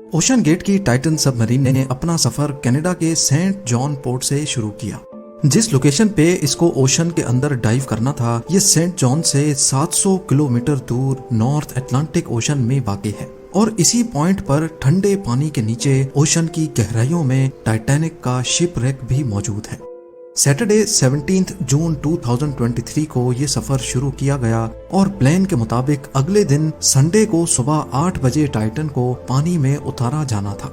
Ocean gate की Titan submarine ने अपना सफर कनाडा के सेंट जॉन पोर्ट से शुरू किया। जिस लोकेशन पे इसको ओशन के अंदर डाइव करना था, ये सेंट जॉन से 700 किलोमीटर दूर नॉर्थ अटलांटिक ओशन में वाक़ है और इसी पॉइंट पर ठंडे पानी के नीचे ओशन की गहराइयों में टाइटैनिक का शिप रेक भी मौजूद है। सैटरडे 17 जून 2023 को ये सफर शुरू किया गया और प्लान के मुताबिक अगले दिन संडे को सुबह 8 बजे टाइटन को पानी में उतारा जाना था।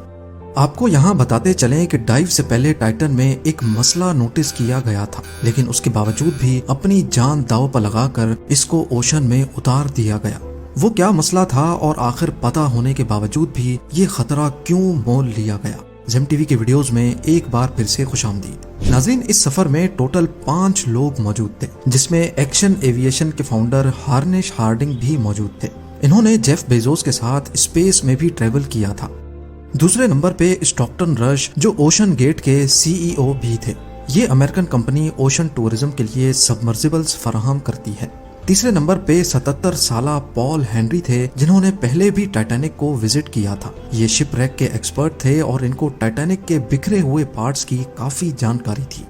आपको यहाँ बताते चलें कि डाइव से पहले टाइटन में एक मसला नोटिस किया गया था, लेकिन उसके बावजूद भी अपनी जान दांव पर लगाकर इसको ओशन में उतार दिया गया। वो क्या मसला था और आखिर पता होने के बावजूद भी ये खतरा क्यों मोल लिया गया? जेम टीवी के वीडियोस में एक बार फिर से खुशामदीद। नाज़रीन, इस सफर में टोटल 5 लोग मौजूद थे, जिसमें एक्शन एविएशन के फाउंडर हार्नेश हार्डिंग भी मौजूद थे। इन्होंने जेफ बेजोस के साथ स्पेस में भी ट्रेवल किया था। दूसरे नंबर पे स्टॉकटन रश, जो ओशन गेट के CEO भी थे। ये अमेरिकन कंपनी ओशन टूरिज्म के लिए सबमर्सिबल्स फराहम करती है। तीसरे नंबर पे 77 साला पॉल हेनरी थे, जिन्होंने पहले भी टाइटैनिक को विजिट किया था। ये शिप रेक के एक्सपर्ट थे और इनको टाइटैनिक के बिखरे हुए पार्ट्स की काफी जानकारी थी।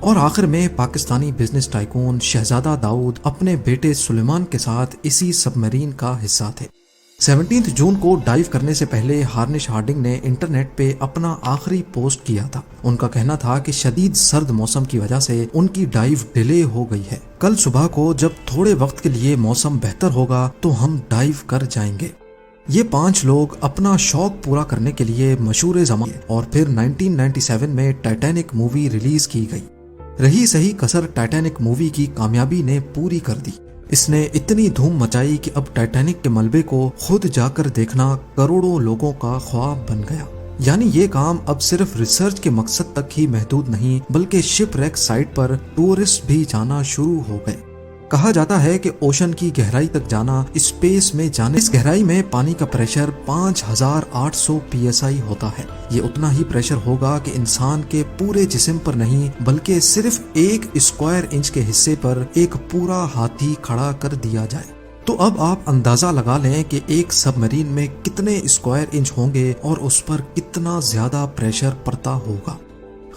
और आखिर में पाकिस्तानी बिजनेस टाइकून शहजादा दाऊद अपने बेटे सुलेमान के साथ इसी सबमरीन का हिस्सा थे। 17 जून को डाइव करने से पहले हार्नेश हार्डिंग ने इंटरनेट पे अपना आखिरी पोस्ट किया था। उनका कहना था कि शदीद सर्द मौसम की वजह से उनकी डाइव डिले हो गई है। कल सुबह को जब थोड़े वक्त के लिए मौसम बेहतर होगा तो हम डाइव कर जाएंगे। ये 5 लोग अपना शौक पूरा करने के लिए मशहूर ज़मान और फिर 1997 में टाइटैनिक मूवी रिलीज की गई। रही सही कसर टाइटैनिक मूवी की कामयाबी ने पूरी कर दी। इसने इतनी धूम मचाई कि अब टाइटैनिक के मलबे को खुद जाकर देखना करोड़ों लोगों का ख्वाब बन गया। यानी ये काम अब सिर्फ रिसर्च के मकसद तक ही महदूद नहीं, बल्कि शिप रेक साइट पर टूरिस्ट भी जाना शुरू हो गए। कहा जाता है कि ओशन की गहराई तक जाना, स्पेस में जाने, इस गहराई में पानी का प्रेशर 5800 PSI होता है। ये उतना ही प्रेशर होगा कि इंसान के पूरे जिस्म पर नहीं, बल्कि सिर्फ 1 स्क्वायर इंच के हिस्से पर एक पूरा हाथी खड़ा कर दिया जाए। तो अब आप अंदाजा लगा लें कि एक सबमरीन में कितने स्क्वायर इंच होंगे और उस पर कितना ज्यादा प्रेशर पड़ता होगा।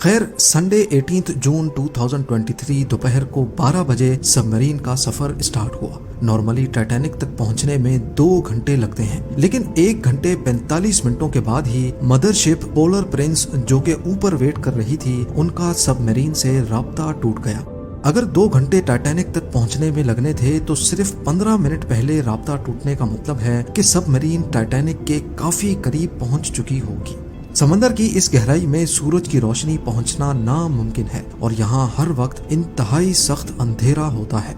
खैर, संडे 18 जून 2023 दोपहर को 12 बजे सबमरीन का सफर स्टार्ट हुआ। नॉर्मली टाइटैनिक तक पहुंचने में 2 घंटे लगते हैं, लेकिन 1 घंटे 45 मिनटों के बाद ही मदरशिप पोलर प्रिंस, जो के ऊपर वेट कर रही थी, उनका सबमरीन से राब्ता टूट गया। अगर 2 घंटे टाइटैनिक तक पहुंचने में लगने थे तो सिर्फ 15 मिनट पहले राब्ता टूटने का मतलब है कि सबमरीन टाइटैनिक के काफी करीब पहुंच चुकी होगी। समंदर की इस गहराई में सूरज की रोशनी पहुंचना नामुमकिन है और यहाँ हर वक्त इंतहाई सख्त अंधेरा होता है।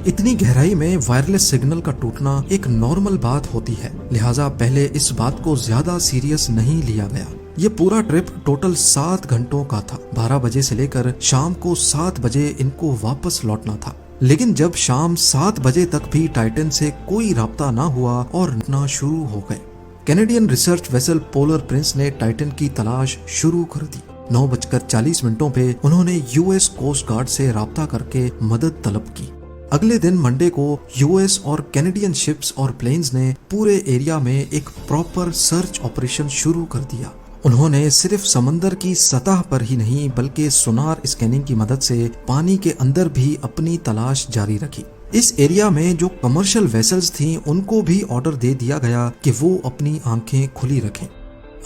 इतनी गहराई में वायरलेस सिग्नल का टूटना एक नॉर्मल बात होती है, लिहाजा पहले इस बात को ज्यादा सीरियस नहीं लिया गया। ये पूरा ट्रिप टोटल 7 घंटों का था। 12 बजे से लेकर शाम को 7 बजे इनको वापस लौटना था, लेकिन जब शाम 7 बजे तक भी टाइटन से कोई राब्ता ना हुआ और ना शुरू हो गए। Canadian research vessel polar Prince ने टाइटन की तलाश शुरू कर दी। 9:40 पे उन्होंने US कोस्ट गार्ड से राब्ता करके मदद तलब की। अगले दिन मंडे को US और कैनेडियन शिप्स और प्लेन्स ने पूरे एरिया में एक प्रॉपर सर्च ऑपरेशन शुरू कर दिया। उन्होंने सिर्फ समंदर की सतह पर ही नहीं, बल्कि सोनार स्कैनिंग की मदद से पानी के अंदर भी अपनी तलाश जारी रखी। इस एरिया में जो कमर्शियल वेसल्स थीं, उनको भी ऑर्डर दे दिया गया कि वो अपनी आंखें खुली रखें।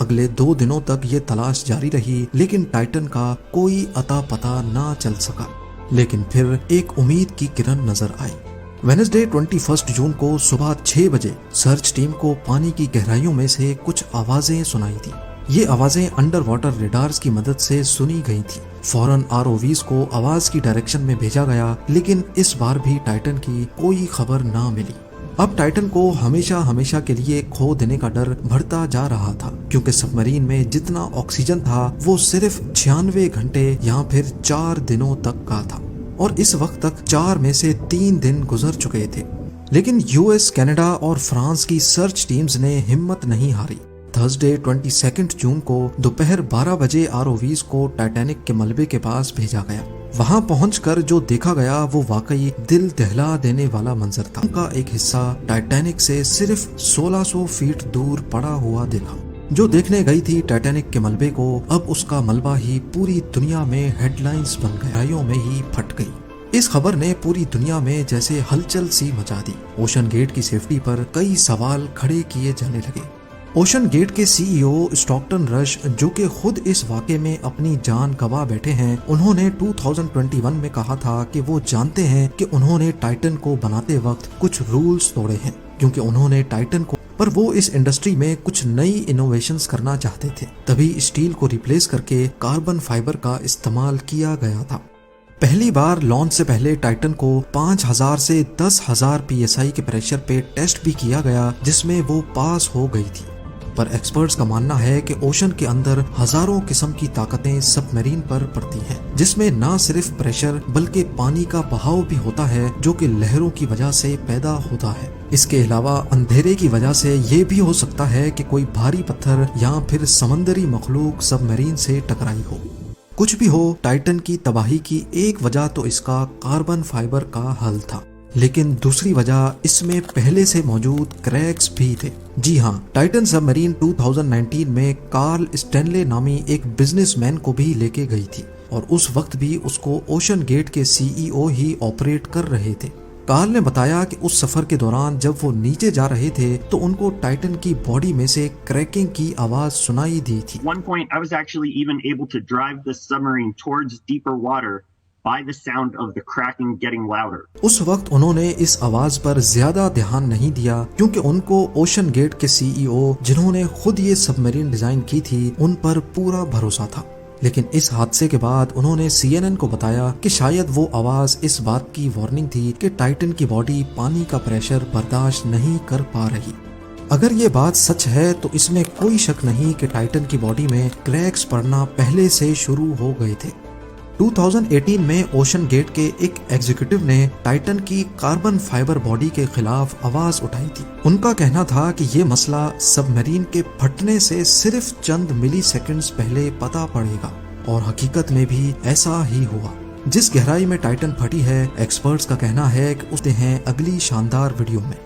अगले 2 दिनों तक ये तलाश जारी रही, लेकिन टाइटन का कोई अता पता ना चल सका। लेकिन फिर एक उम्मीद की किरण नजर आई। वेडनेसडे 21 जून को सुबह 6 बजे सर्च टीम को पानी की गहराइयों में से कुछ आवाजें सुनाई थी। ये आवाजें अंडर वाटर रेडार्स की मदद से सुनी गई थी। फौरन ROVs को आवाज की डायरेक्शन में भेजा गया, लेकिन इस बार भी टाइटन की कोई खबर ना मिली। अब टाइटन को हमेशा हमेशा के लिए खो देने का डर बढ़ता जा रहा था, क्योंकि सबमरीन में जितना ऑक्सीजन था वो सिर्फ 96 घंटे या फिर 4 दिनों तक का था, और इस वक्त तक 4 में से 3 दिन गुजर चुके थे। लेकिन US, कनाडा और फ्रांस की सर्च टीम्स ने हिम्मत नहीं हारी। थर्सडे 22 जून को दोपहर 12 बजे ROVs को टाइटैनिक के मलबे के पास भेजा गया। वहां पहुंचकर जो देखा गया वो वाकई दिल दहला देने वाला मंजर था। उनका एक हिस्सा टाइटैनिक से सिर्फ 1600 फीट दूर पड़ा हुआ देखा। जो देखने गई थी टाइटैनिक के मलबे को, अब उसका मलबा ही पूरी दुनिया में हेडलाइंस बन गहराइयों में ही फट गई। इस खबर ने पूरी दुनिया में जैसे हलचल सी मचा दी। ओशन गेट की सेफ्टी पर कई सवाल खड़े किए जाने लगे। ओशन गेट के सीईओ स्टॉकटन रश, जो कि खुद इस वाक़े में अपनी जान गंवा बैठे हैं, उन्होंने 2021 में कहा था कि वो जानते हैं कि उन्होंने टाइटन को बनाते वक्त कुछ रूल्स तोड़े हैं, क्योंकि उन्होंने टाइटन को पर वो इस इंडस्ट्री में कुछ नई इनोवेशंस करना चाहते थे। तभी स्टील को रिप्लेस करके कार्बन फाइबर का इस्तेमाल किया गया था। पहली बार लॉन्च से पहले टाइटन को 5000 से 10,000 PSI के प्रेशर पे टेस्ट भी किया गया, जिसमें वो पास हो गई थी। पर एक्सपर्ट्स का मानना है कि ओशन के अंदर हजारों किस्म की ताकतें सबमरीन पर पड़ती हैं, जिसमें ना सिर्फ प्रेशर बल्कि पानी का बहाव भी होता है, जो कि लहरों की वजह से पैदा होता है। इसके अलावा अंधेरे की वजह से ये भी हो सकता है कि कोई भारी पत्थर या फिर समंदरी मखलूक सबमरीन से टकराई हो। कुछ भी हो, टाइटन की तबाही की एक वजह तो इसका कार्बन फाइबर का हल था, लेकिन दूसरी वजह इसमें पहले से मौजूद क्रैक्स भी थे। जी हाँ, टाइटन सबमरीन 2019 में कार्ल स्टैनले नामी एक बिजनेसमैन को भी लेके गई थी, और उस वक्त भी उसको ओशन गेट के सीईओ ही ऑपरेट कर रहे थे। कार्ल ने बताया कि उस सफर के दौरान जब वो नीचे जा रहे थे तो उनको टाइटन की बॉडी में से क्रैकिंग की आवाज सुनाई दी थी। One point, I was actually even able to drive the submarine towards deeper water by the sound of the cracking getting louder. उस वक्त उन्होंने इस आवाज पर ज्यादा ध्यान नहीं दिया, क्योंकि उनको ओशन गेट के सीईओ, जिन्होंने खुद ये सबमरीन डिजाइन की थी, उन पर पूरा भरोसा था। लेकिन इस हादसे के बाद उन्होंने CNN को बताया कि शायद वो आवाज इस बात की वार्निंग थी कि टाइटन की बॉडी पानी का प्रेशर बर्दाश्त नहीं कर पा रही। अगर ये बात सच है तो इसमें कोई शक नहीं कि टाइटन की बॉडी में क्रैक्स पड़ना पहले से शुरू हो गए थे। 2018 में ओशन गेट के एक एग्जीक्यूटिव ने टाइटन की कार्बन फाइबर बॉडी के खिलाफ आवाज उठाई थी। उनका कहना था कि ये मसला सबमरीन के फटने से सिर्फ चंद मिली सेकेंड्स पहले पता पड़ेगा, और हकीकत में भी ऐसा ही हुआ। जिस गहराई में टाइटन फटी है, एक्सपर्ट्स का कहना है कि उसने हैं अगली शानदार वीडियो में।